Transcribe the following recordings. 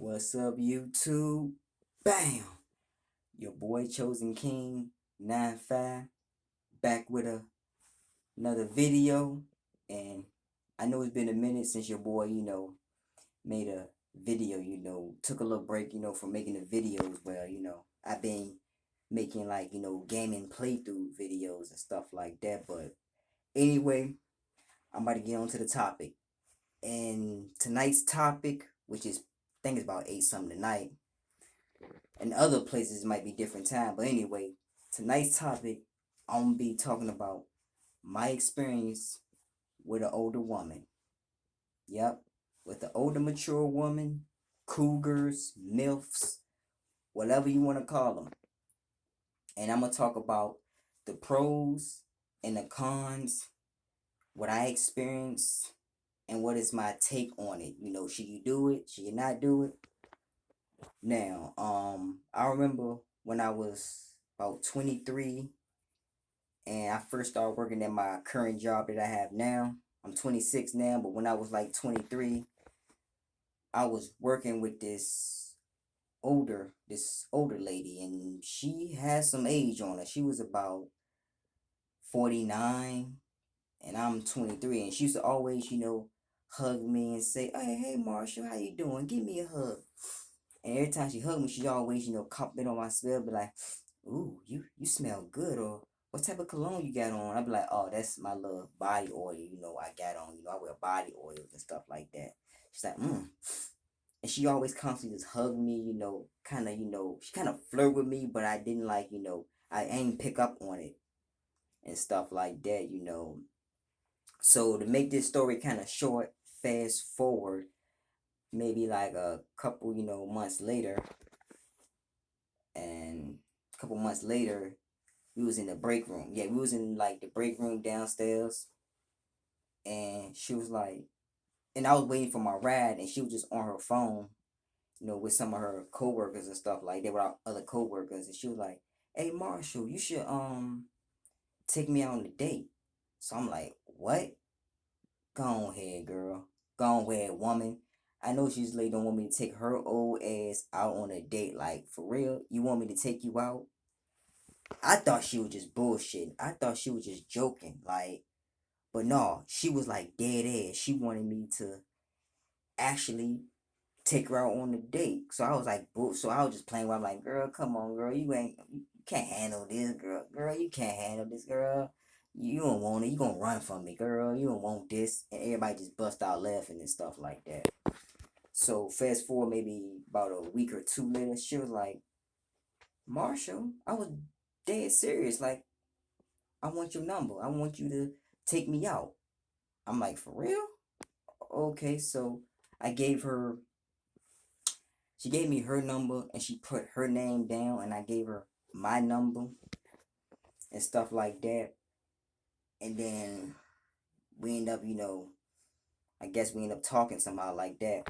What's up, YouTube? Bam! Your boy Chosen King 95 back with another video. And I know it's been a minute since your boy, made a video, took a little break, from making the videos. Well, I've been making like, gaming playthrough videos and stuff like that. But anyway, I'm about to get on to the topic. And tonight's topic, which is, I think it's about 8 something tonight. In other places, it might be different time. But anyway, tonight's topic, I'm gonna be talking about my experience with an older woman. Yep, with an older, mature woman, cougars, milfs, whatever you want to call them. And I'm gonna talk about the pros and the cons, what I experienced, and what is my take on it. Should you do it? Should you not do it? Now, I remember when I was about 23 and I first started working at my current job that I have now. I'm 26 now, but when I was like 23, I was working with this older lady, and she had some age on her. She was about 49, and I'm 23, and she used to always, hug me and say, hey, Marshall, how you doing? Give me a hug. And every time she hugged me, she always, compliment on my smell, be like, ooh, you smell good, or what type of cologne you got on? I'd be like, oh, that's my little body oil, I got on. I wear body oils and stuff like that. She's like, And she always constantly just hug me, kind of, she kind of flirt with me, but I didn't like, I ain't pick up on it and stuff like that. So to make this story kind of short, fast forward, maybe like a couple, months later, and a couple months later, we was in the break room. Yeah, we was in like the break room downstairs, and she was like, and I was waiting for my ride, and she was just on her phone, with some of her coworkers and stuff like that, with our other coworkers, and she was like, "Hey, Marshall, you should take me out on a date." So I'm like, "What? Go on ahead, girl. Go on ahead, woman." I know she's like don't want me to take her old ass out on a date. Like, for real, you want me to take you out? I thought she was just bullshitting. I thought she was just joking. Like, but no, she was like dead ass. She wanted me to actually take her out on a date. So I was like, boo. So I was just playing with her. I'm like, girl, come on, girl. You can't handle this, girl. Girl, you can't handle this, girl. You don't want it. You gonna run from me, girl. You don't want this. And everybody just bust out laughing and stuff like that. So fast forward maybe about a week or two later, she was like, Marshall, I was dead serious. Like, I want your number. I want you to take me out. I'm like, for real? Okay, so I gave her, she gave me her number and she put her name down, and I gave her my number and stuff like that. And then we end up, I guess we end up talking somehow like that.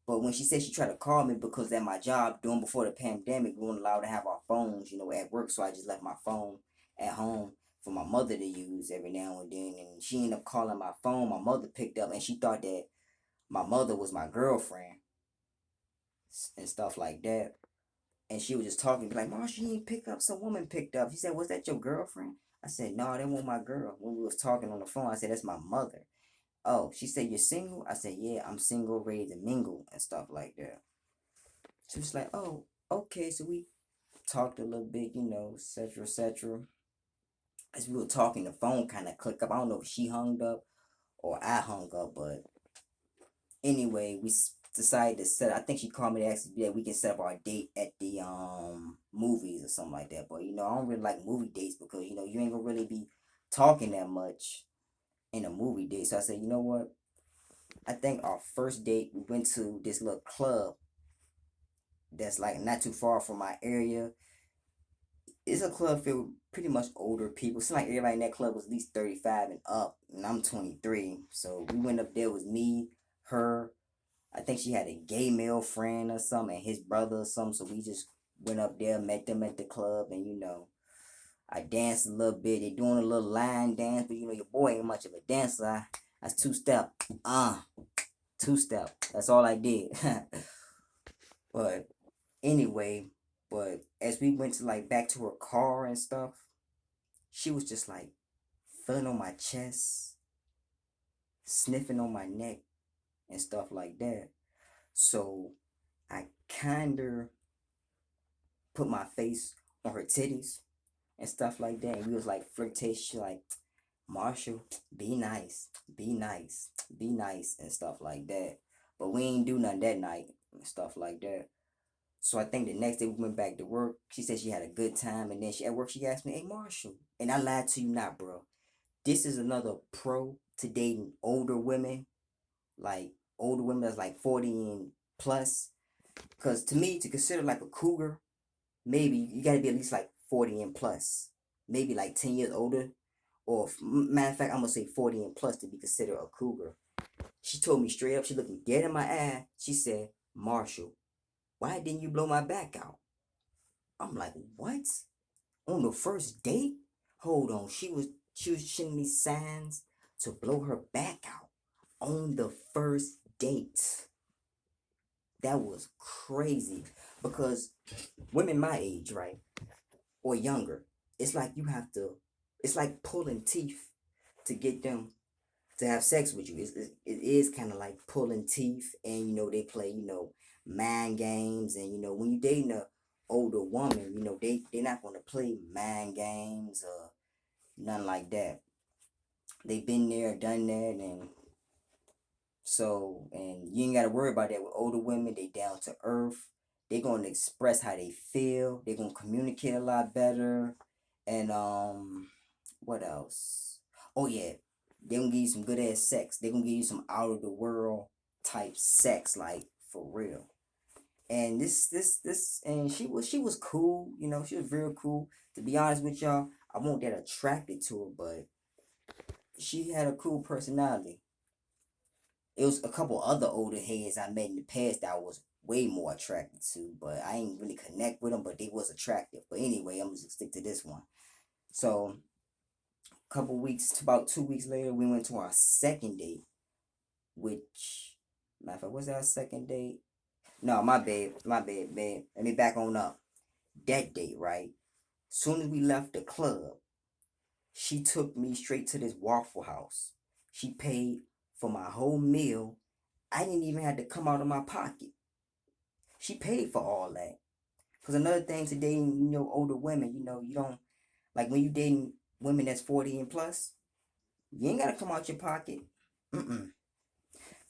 But when she said she tried to call me because at my job, during before the pandemic, we weren't allowed to have our phones, at work. So I just left my phone at home for my mother to use every now and then. And she ended up calling my phone. My mother picked up, and she thought that my mother was my girlfriend and stuff like that. And she was just talking, be like, Marsha, you didn't pick up. Some woman picked up. She said, was that your girlfriend? I said, no, that wasn't my girl. When we was talking on the phone, I said, that's my mother. Oh, she said, you're single? I said, yeah, I'm single, ready to mingle and stuff like that. She was like, oh, okay. So we talked a little bit, et cetera, et cetera. As we were talking, the phone kind of clicked up. I don't know if she hung up or I hung up, but anyway, we decided to set. I think she called me to ask that we can set up our date at the movies or something like that. But I don't really like movie dates because you ain't gonna really be talking that much in a movie date. So I said, you know what? I think our first date we went to this little club that's like not too far from my area. It's a club filled with pretty much older people. It's like everybody in that club was at least 35 and up, and I'm 23. So we went up there with me, her. I think she had a gay male friend or something, and his brother or something. So we just went up there, met them at the club, and I danced a little bit. They doing a little line dance, but your boy ain't much of a dancer. That's two step. Two step. That's all I did. But anyway, but as we went to like back to her car and stuff, she was just like feeling on my chest, sniffing on my neck and stuff like that. So I kinda put my face on her titties and stuff like that. And we was like flirtatious, like, Marshall, be nice, be nice, be nice, and stuff like that. But we ain't do nothing that night and stuff like that. So I think the next day we went back to work. She said she had a good time, and then she at work she asked me, "Hey Marshall," and I lied to you not, bro. This is another pro to dating older women, like older women that's like 40 and plus. Cause to me, to consider like a cougar, maybe you gotta be at least like 40 and plus, maybe like 10 years older, or matter of fact, I'm gonna say 40 and plus to be considered a cougar. She told me straight up, she looked me dead in my eye. She said, "Marshall, why didn't you blow my back out?" I'm like, "What? On the first date?" Hold on, she was showing me signs to blow her back out on the first date. That was crazy because women my age, right, or younger, it's like you have to, it's like pulling teeth to get them to have sex with you. It is kind of like pulling teeth, and they play mind games, and when you dating a older woman, they're not gonna play mind games or nothing like that. They've been there, done that, and so and you ain't gotta worry about that with older women. They down to earth. They gonna express how they feel. They gonna communicate a lot better, and what else? Oh yeah, they gonna give you some good ass sex. They gonna give you some out of the world type sex, like for real. And and she was cool. She was real cool. To be honest with y'all, I won't that attracted to her, but she had a cool personality. It was a couple other older heads I met in the past that I was way more attracted to, but I ain't really connect with them, but they was attractive. But anyway, I'm just stick to this one. So couple weeks, about 2 weeks later, we went to our second date, which, matter of fact, was that our second date? No, my bad, man. Let me back on up. That date, right? Soon as we left the club, she took me straight to this Waffle House. She paid for my whole meal. I didn't even have to come out of my pocket. She paid for all that. Cause another thing to dating, older women, you don't like when you dating women that's 40 and plus, you ain't gotta come out your pocket. Mm-mm.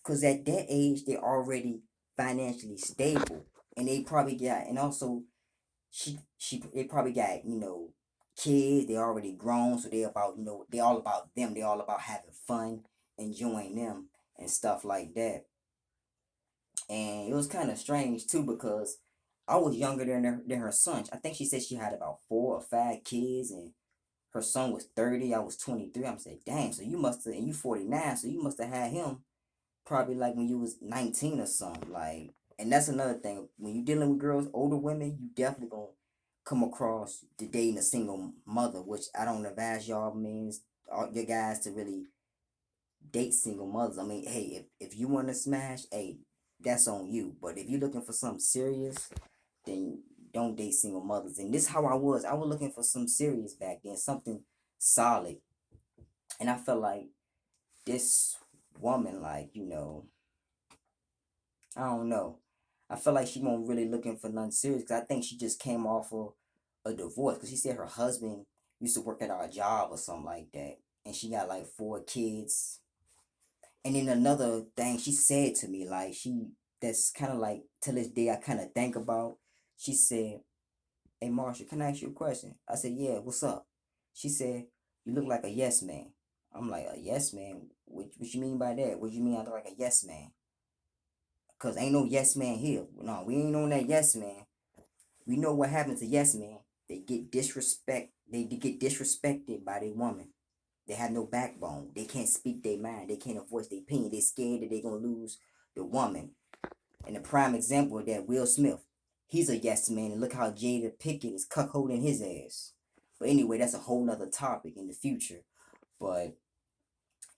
Cause at that age they're already financially stable, and they probably got, and also they probably got kids. They already grown, so they all about them. They all about having fun, enjoying them, and stuff like that. And it was kind of strange too because I was younger than her son. I think she said she had about 4 or 5 kids, and her son was 30. I was 23. I'm saying, damn. So you must have, and you 49. So you must have had him probably like when you was 19 or something. Like, and that's another thing. When you dealing with girls, older women, you definitely gonna come across the dating a single mother, which I don't advise y'all means all your guys to really date single mothers. I mean, hey, if you want to smash, hey, that's on you. But if you're looking for something serious, then don't date single mothers. And this how I was. I was looking for some serious back then, something solid. And I felt like this woman, like, I don't know. I feel like she won't really looking for nothing serious because I think she just came off of a divorce because she said her husband used to work at our job or something like that. And she got like 4 kids. And then another thing she said to me, like that's kind of like till this day I kind of think about. She said, "Hey Marsha, can I ask you a question?" I said, "Yeah, what's up?" She said, "You look like a yes man." I'm like, "A yes man? What you mean by that? What you mean I look like a yes man?" Cause ain't no yes man here. No, we ain't on that yes man. We know what happens to yes man. They get disrespect. They get disrespected by their woman. They have no backbone. They can't speak their mind. They can't voice their opinion. They scared that they gonna lose the woman. And the prime example of that, Will Smith. He's a yes man, and look how Jada Pickett is cuckolding his ass. But anyway, that's a whole nother topic in the future. But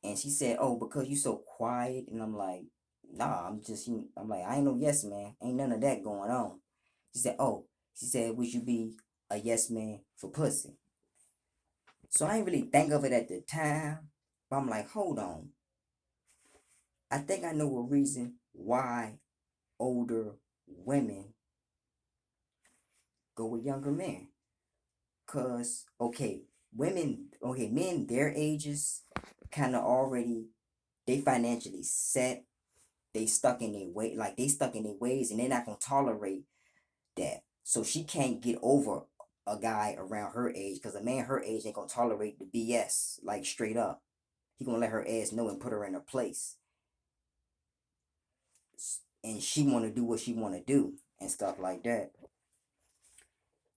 and she said, "Oh, because you so quiet," and I'm like, Nah, I'm like, I ain't no yes man. Ain't none of that going on. She said, oh, she said, would you be a yes man for pussy? So I ain't really think of it at the time, but I'm like, hold on. I think I know a reason why older women go with younger men. Cause men their ages kind of already they financially set. They stuck in their way, like they stuck in their ways, and they're not gonna tolerate that. So she can't get over a guy around her age, cause a man her age ain't gonna tolerate the BS, like straight up. He gonna let her ass know and put her in her place, and she wanna do what she wanna do and stuff like that.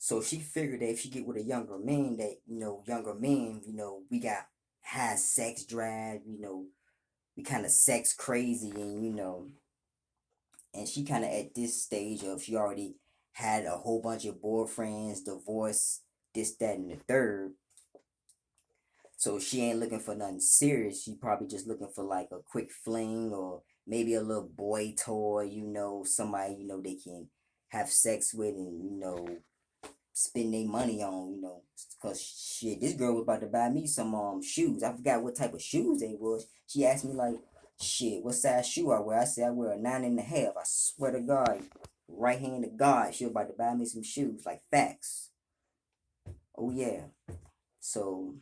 So she figured that if she get with a younger man, that younger men, we got high sex drive, we kind of sex crazy, and and she kind of at this stage of she already had a whole bunch of boyfriends, divorce, this, that, and the third. So she ain't looking for nothing serious. She probably just looking for like a quick fling or maybe a little boy toy, somebody, they can have sex with and, spend their money on, cause shit, this girl was about to buy me some shoes. I forgot what type of shoes they was. She asked me like, shit, what size shoe I wear? I said I wear a 9.5. I swear to God, right hand to God, she was about to buy me some shoes, like facts. Oh yeah. So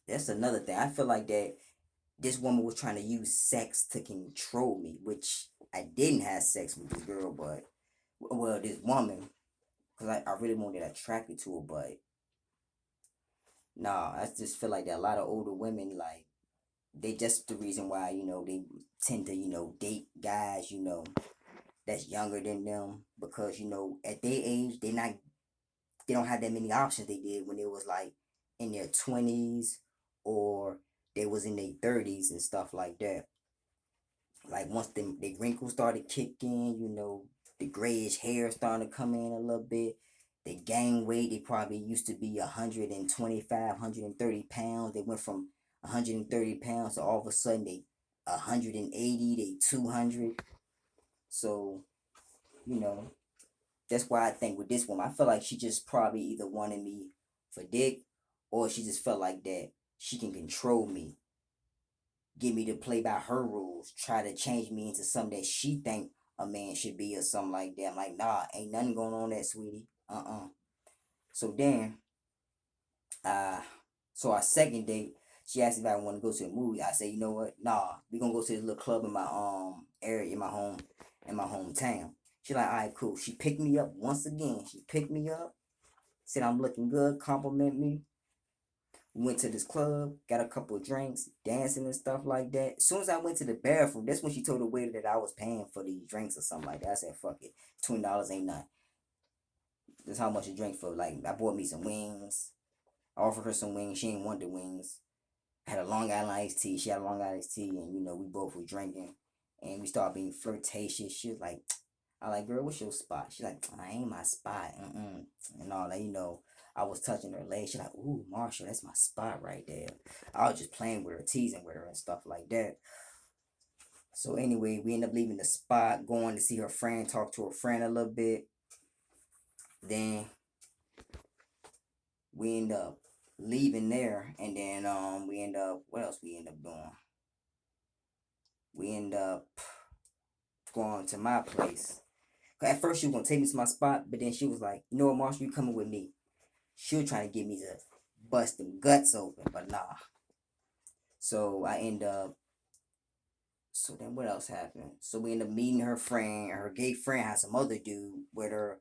that's another thing. I feel like that this woman was trying to use sex to control me, which I didn't have sex with this girl, but well, this woman, because I really won't get attracted to her, but nah, I just feel like that a lot of older women, like, they just the reason why, they tend to, date guys, that's younger than them because, at their age, they don't have that many options they did when they was like in their 20s or they was in their 30s and stuff like that. Like once the wrinkles started kicking, the grayish hair starting to come in a little bit. They gain weight. They probably used to be 125, 130 pounds. They went from 130 pounds to all of a sudden they 180, they 200. So, you know, that's why I think with this woman, I feel like she just probably either wanted me for dick or she just felt like that she can control me, get me to play by her rules, try to change me into something that she think a man should be or something like that. I'm like, nah, ain't nothing going on there, sweetie. So then, uh, so our second date, she asked me if I want to go to a movie. I said, you know what? Nah, we gonna go to this little club in my area in my hometown. She like, all right, cool. She picked me up once again. She picked me up, said I'm looking good, compliment me. We went to this club, got a couple of drinks, dancing and stuff like that. As soon as I went to the bathroom, that's when she told the waiter that I was paying for these drinks or something like that. I said, fuck it. $20 ain't nothing. That's how much a drink for. Like, I bought me some wings. I offered her some wings. She ain't want the wings. I had a Long Island iced tea. She had a Long Island iced tea, and we both were drinking. And we started being flirtatious. She was like, I like, girl, what's your spot? She's like, I ain't my spot. And all that, I was touching her leg. She's like, ooh, Marshall, that's my spot right there. I was just playing with her, teasing with her and stuff like that. So anyway, we end up leaving the spot, going to see her friend, talk to her friend a little bit. Then we end up leaving there, and then we end up what else we end up doing? We end up going to my place. At first she was gonna take me to my spot, but then she was like, you know what, Marshall, you coming with me. She was trying to get me to bust them guts open, but nah. So I end up. So then what else happened? So we end up meeting her friend. Her gay friend had some other dude with her,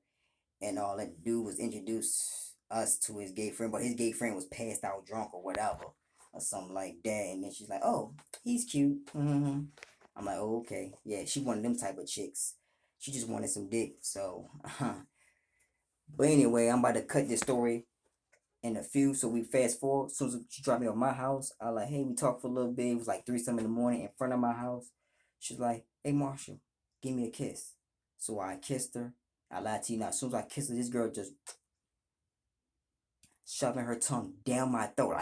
and all that dude was introduced us to his gay friend, but his gay friend was passed out drunk or whatever, or something like that. And then she's like, "Oh, he's cute." I'm like, "Oh, okay, yeah." She wanted them type of chicks. She just wanted some dick. So, but anyway, I'm about to cut this story in a few. So we fast forward. As soon as she dropped me off my house, I like, hey, we talked for a little bit. It was like 3 something in the morning in front of my house. She's like, hey Marshall, give me a kiss. So I kissed her. I lied to you now. As soon as I kissed her, this girl just shoving her tongue down my throat,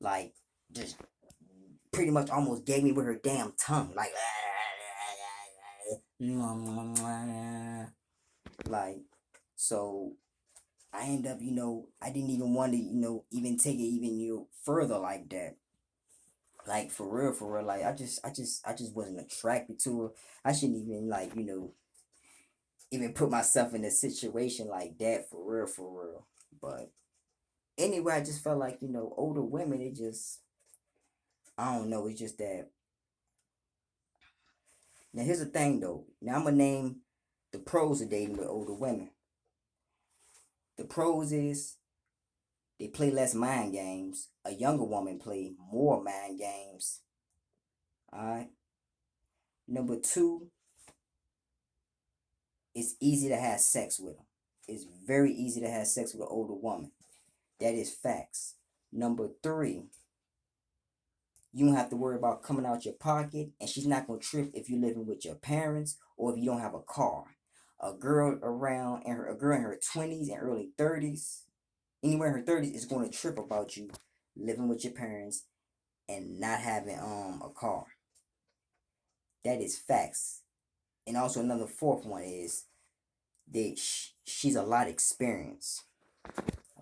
like just pretty much almost gave me with her damn tongue, like so. I end up, I didn't even want to, even take it even further like that. Like for real. Like I just wasn't attracted to her. I shouldn't even like, even put myself in a situation like that for real. But anyway, I just felt like, older women, it just, I don't know, it's just that. Now here's the thing though. Now I'm gonna name the pros of dating with older women. The pros is they play less mind games. A younger woman play more mind games. Alright. Number two, it's easy to have sex with them. It's very easy to have sex with an older woman. That is facts. Number three, you don't have to worry about coming out your pocket, and she's not gonna trip if you're living with your parents or if you don't have a car. A girl a girl in her 20s and early 30s, anywhere in her 30s, is going to trip about you living with your parents and not having a car. That is facts. And also another fourth one is that she's a lot of experience.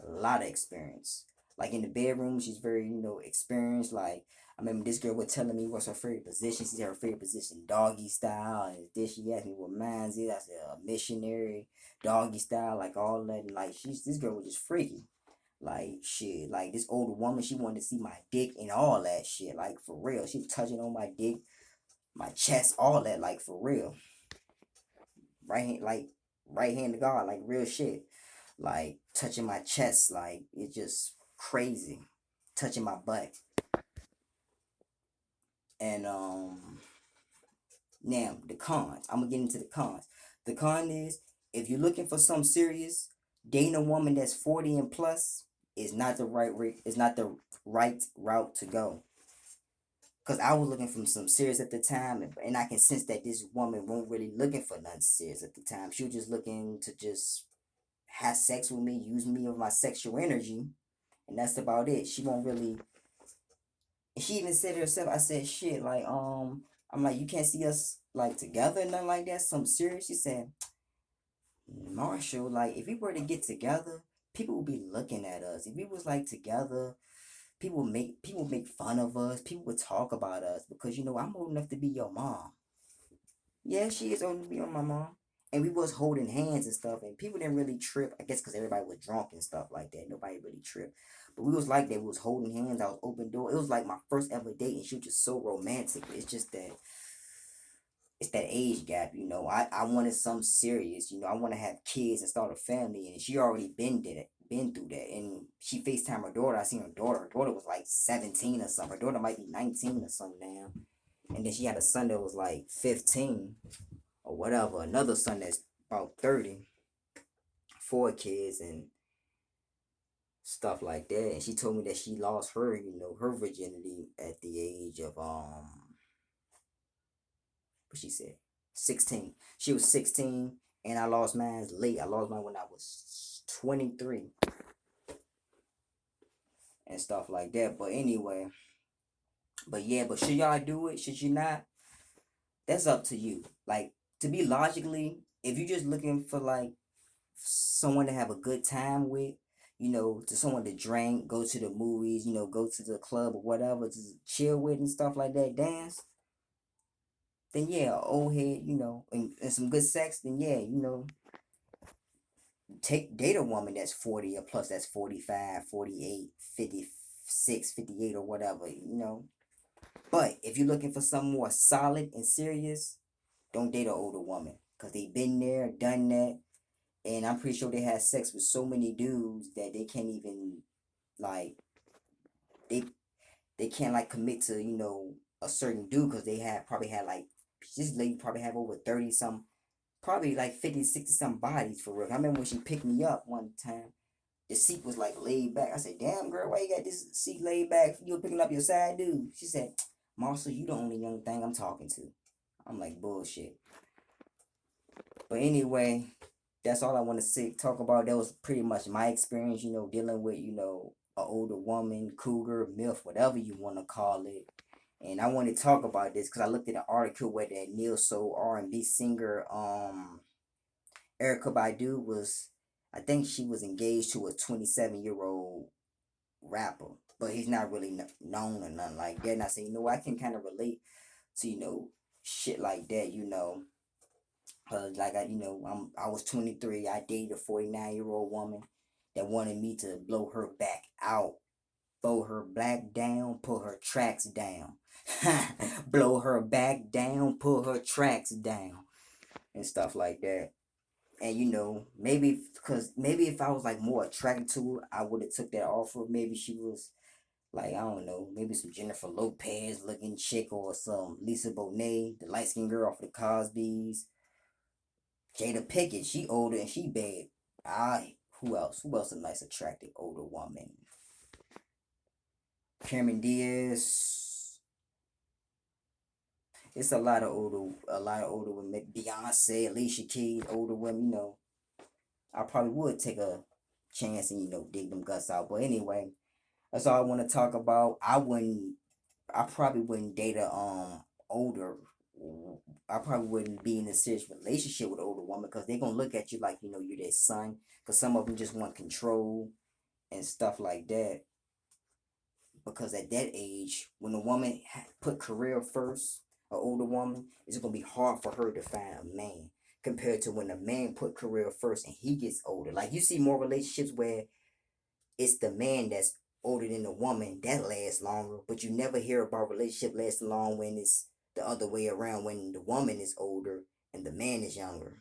A lot of experience. Like in the bedroom, she's very, experienced. Like I remember this girl was telling me what's her favorite position. She said her favorite position doggy style. And then she asked me what mine's is. I said missionary, doggy style, like all that. And like this girl was just freaky. Like shit, like this older woman, she wanted to see my dick and all that shit. Like for real. She was touching on my dick, my chest, all that, like for real. Right hand to God, like real shit. Like touching my chest, like it's just crazy. Touching my butt. And now the cons. I'm gonna get into the cons. The con is if you're looking for something serious, dating a woman that's 40 and plus is not the right route to go. Cause I was looking for some serious at the time, and I can sense that this woman won't really looking for nothing serious at the time. She was just looking to just have sex with me, use me of my sexual energy, and that's about it. She won't really. She even said it herself. I said shit like I'm like, you can't see us like together, nothing like that. Some serious. She said, Marshall, like if we were to get together, people would be looking at us. If we was like together, people make fun of us. People would talk about us because I'm old enough to be your mom. Yeah, she is old enough to be my mom. And we was holding hands and stuff, and people didn't really trip. I guess because everybody was drunk and stuff like that. Nobody really tripped. But we was like that. We was holding hands. I was open door. It was like my first ever date, and she was just so romantic. It's just that it's that age gap. I wanted something serious. I want to have kids and start a family, and she already been through that. And she FaceTime her daughter. I seen her daughter. Her daughter was like 17 or something. Her daughter might be 19 or something now. And then she had a son that was like 15 or whatever. Another son that's about 30, four kids and stuff like that. And she told me that she lost her, her virginity at the age of what she said, 16. She was 16, and I lost mine late. I lost mine when I was 23 and stuff like that. But anyway, but yeah, but should y'all do it? Should you not? That's up to you. Like, to be logically, if you're just looking for like someone to have a good time with, to someone to drink, go to the movies, go to the club or whatever, to chill with and stuff like that, dance, then yeah, old head, and some good sex, then yeah, date a woman that's 40 or plus, that's 45, 48, 56, 58 or whatever. But if you're looking for something more solid and serious, don't date an older woman because they been there, done that. And I'm pretty sure they had sex with so many dudes that they can't even like they they can't like commit to a certain dude because they had probably had like this lady probably have over 30 some, probably like 50, 60 some bodies for real. I remember when she picked me up one time, the seat was like laid back. I said, "Damn girl, why you got this seat laid back? You were picking up your side dude." She said, "Marcel, you the only young thing I'm talking to." I'm like, bullshit. But anyway, that's all I want to say. Talk about that was pretty much my experience. Dealing with a older woman, cougar, milf, whatever you want to call it. And I want to talk about this because I looked at an article where that neo soul R&B singer Erica Badu was, I think she was engaged to a 27-year-old rapper, but he's not really known or nothing like that. And I say, I can kind of relate to shit like that. Like I was 23. I dated a 49-year-old woman that wanted me to blow her back out, throw her back down, pull her tracks down, blow her back down, pull her tracks down, and stuff like that. And maybe if I was like more attracted to her, I would have took that offer. Maybe she was like, I don't know, maybe some Jennifer Lopez looking chick or some Lisa Bonet, the light skinned girl off the Cosby's. Jada Pickett, she older and she bad. Who else? Who else a nice attractive older woman? Cameron Diaz. It's a lot of older women. Beyonce, Alicia Keys, older women. I probably would take a chance and dig them guts out. But anyway, that's all I want to talk about. I probably wouldn't date a older. I probably wouldn't be in a serious relationship with an older woman because they're gonna look at you like you're their son. Because some of them just want control and stuff like that. Because at that age, when a woman put career first, an older woman, it's gonna be hard for her to find a man compared to when a man put career first and he gets older. Like you see more relationships where it's the man that's older than the woman that lasts longer, but you never hear about relationship lasting long when it's the other way around, when the woman is older and the man is younger.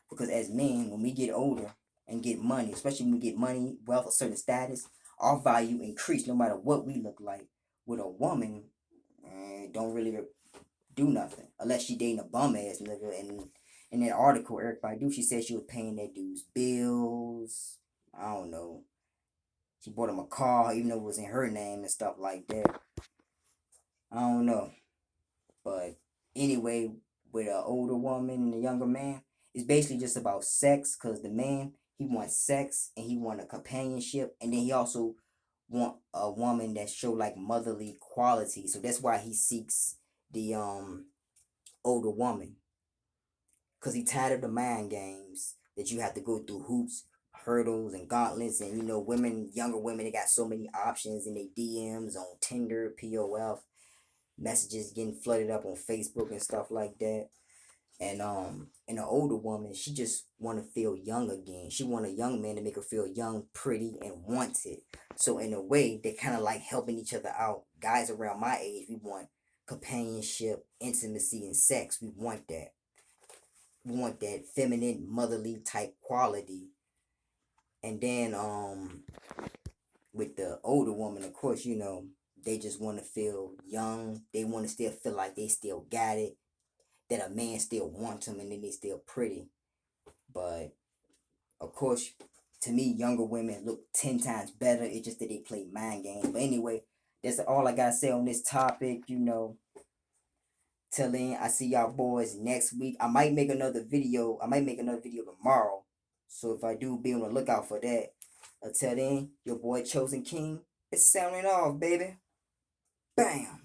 Because as men, when we get older and get money, especially when we get money, wealth, a certain status, our value increase no matter what we look like. With a woman, don't really do nothing unless she dating a bum ass nigga. And in that article, Eric Badu, she said she was paying that dude's bills. I don't know. She bought him a car, even though it was in her name and stuff like that. I don't know. But anyway, with an older woman and a younger man, it's basically just about sex. Cause the man, he wants sex and he want a companionship, and then he also want a woman that show like motherly quality. So that's why he seeks the older woman. Cause he tired of the mind games that you have to go through hoops, hurdles, and gauntlets. And women, younger women, they got so many options in their DMs on Tinder, POF, messages getting flooded up on Facebook and stuff like that. And an older woman, she just want to feel young again. She want a young man to make her feel young, pretty, and wanted. So in a way, they kind of like helping each other out. Guys around my age, we want companionship, intimacy, and sex. We want that. We want that feminine, motherly type quality. And then with the older woman, of course, they just want to feel young. They want to still feel like they still got it. That a man still wants them and then they still pretty. But of course, to me, younger women look 10 times better. It's just that they play mind games. But anyway, that's all I gotta say on this topic. Till then, I see y'all boys next week. I might make another video. I might make another video tomorrow. So if I do, be on the lookout for that. Until then, your boy Chosen King is sounding off, baby. Bam.